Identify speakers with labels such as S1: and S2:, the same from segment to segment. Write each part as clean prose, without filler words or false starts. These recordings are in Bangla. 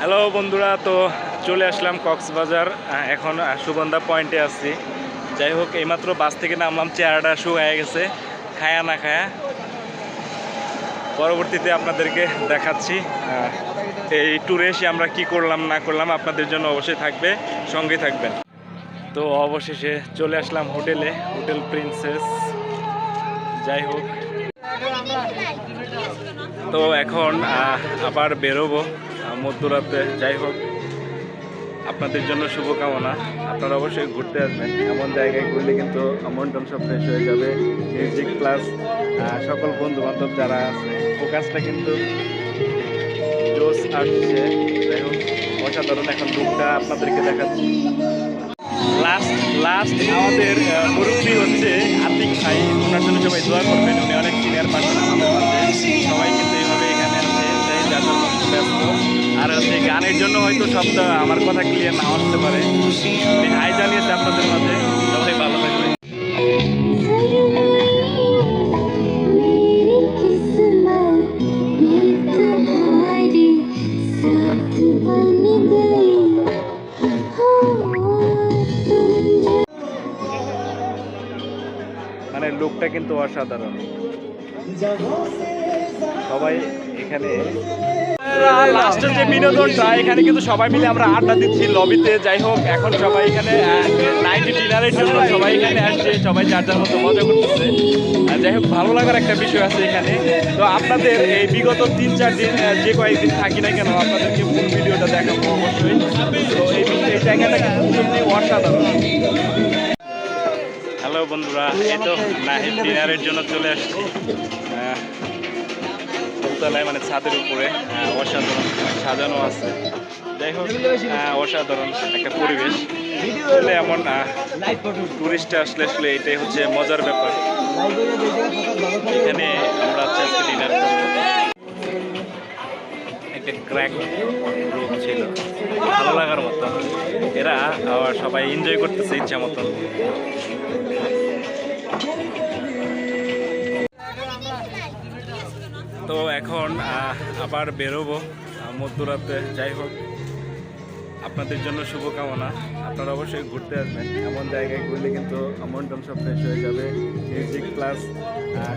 S1: হ্যালো বন্ধুরা, তো চলে আসলাম কক্সবাজার। এখন সুগন্ধা পয়েন্টে আছি। যাই হোক, এইমাত্র বাস থেকে নামলাম, চেহারাটা শুকায় গেছে খায়া না খায়া। পরবর্তীতে আপনাদেরকে দেখাচ্ছি এই ট্যুরে এসে আমরা কি করলাম না করলাম, আপনাদের জন্য অবশ্যই থাকবে, সঙ্গে থাকবেন। তো অবশেষে চলে আসলাম হোটেলে, হোটেল প্রিন্সেস। যাই হোক, তো এখন আবার বেরোবো মধ্যরাতে। যাই হোক, আপনাদের জন্য শুভকামনা। আপনারা অবশ্যই ঘুরতে আসবেন, এমন জায়গায় ঘুরলে কিন্তু মন টন সব ফ্রেশ হয়ে যাবে। মিউজিক প্লাস সকল বন্ধু বান্ধব যারা আছে, ফোকাসটা কিন্তু জোস আসছে। যাই হোক, অসাধারণ। এখন রুমটা আপনাদেরকে দেখাচ্ছি। লাস্ট আমাদের মুরব্বী হচ্ছে আতিক ভাই, ওনার জন্য সবাই দোয়া করবেন। উনি অনেক সিনিয়র পার্সন আমাদের মাঝে। সবাই কিন্তু এইভাবে এখানে আছে, যার জন্য ব্যস্ত। আর হচ্ছে গানের জন্য হয়তো সবটা আমার কথা ক্লিয়ার না আসতে পারে। উনি হাই জানিয়েছে আপনাদের মাঝে। সবাই ভালো থাকবে। মানে লোকটা কিন্তু অসাধারণ। সবাই এখানে লাস্টের যে বিনোদনটা, এখানে কিন্তু সবাই মিলে আমরা আড্ডা দিচ্ছি লবিতে। যাই হোক, এখন সবাই এখানে নাইট ডিনারের জন্য সবাই এখানে আসছে, সবাই যার যার মতো মজা করতেছে। যাই হোক, ভালো লাগার একটা বিষয় আছে এখানে। তো আপনাদের এই বিগত 3-4 দিন যে কয়েকদিন থাকি না কেন, আপনাদেরকে ফুল ভিডিওটা দেখাবো অবশ্যই। তো এই জায়গাটা কিন্তু সত্যি অসাধারণ। হ্যালো বন্ধুরা, এই তো নাইট ডিনারের জন্য চলে আসছি তলায়, মানে ছাদের উপরে। অসাধারণ সাজানো আছে। যাই হোক, অসাধারণ একটা পরিবেশ। আসলে এমন টুরিস্টে আসলে এটাই হচ্ছে মজার ব্যাপার। এখানে আমরা আজকে ডিনার করবো। একটা ক্র্যাক রুম ছিল, ভালো লাগার মতো। এরা আবার সবাই এনজয় করতেছে ইচ্ছা মতো। তো এখন আবার বেরোবো মধ্যরাতে। যাই হোক, আপনাদের জন্য শুভকামনা। আপনারা অবশ্যই ঘুরতে আসবেন, এমন জায়গায় ঘুরলে কিন্তু মন টন সব ফ্রেশ হয়ে যাবে। মিউজিক প্লাস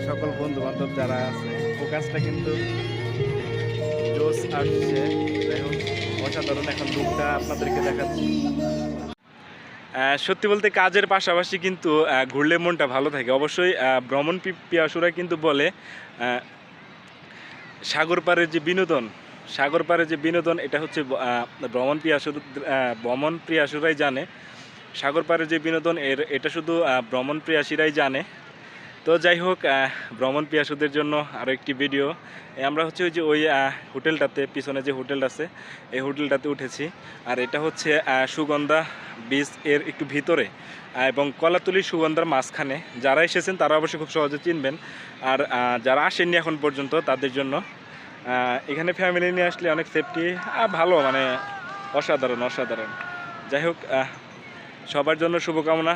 S1: সকল বন্ধু বান্ধব যারা আছে, ফোকাসটা কিন্তু জোস আসছে। যাই হোক, অসাধারণ। এখন রুমটা আপনাদেরকে দেখাচ্ছি। সত্যি বলতে কাজের পাশাপাশি কিন্তু ঘুরলে মনটা ভালো থাকে। অবশ্যই ভ্রমণ পিপাসুরা কিন্তু বলে সাগর পাড়ের যে বিনোদন এটা হচ্ছে ভ্রমণ প্রিয়াসুরাই জানে। সাগর পাড়ের যে বিনোদন এটা শুধু ভ্রমণ প্রিয়াসীরাই জানে। তো যাই হোক, ভ্রমণ পিয়াসুদের জন্য আরও একটি ভিডিও। আমরা হচ্ছে ওই হোটেলটাতে, পিছনে যে হোটেলটা আছে এই হোটেলটাতে উঠেছি। আর এটা হচ্ছে সুগন্ধা বিচ এর একটু ভিতরে এবং কলাতলি সুগন্ধার মাঝখানে। যারা এসেছেন তারা অবশ্যই খুব সহজে চিনবেন। আর যারা আসেননি এখন পর্যন্ত তাদের জন্য এখানে ফ্যামিলি নিয়ে আসলে অনেক সেফটি ভালো, মানে অসাধারণ। যাই হোক, সবার জন্য শুভকামনা।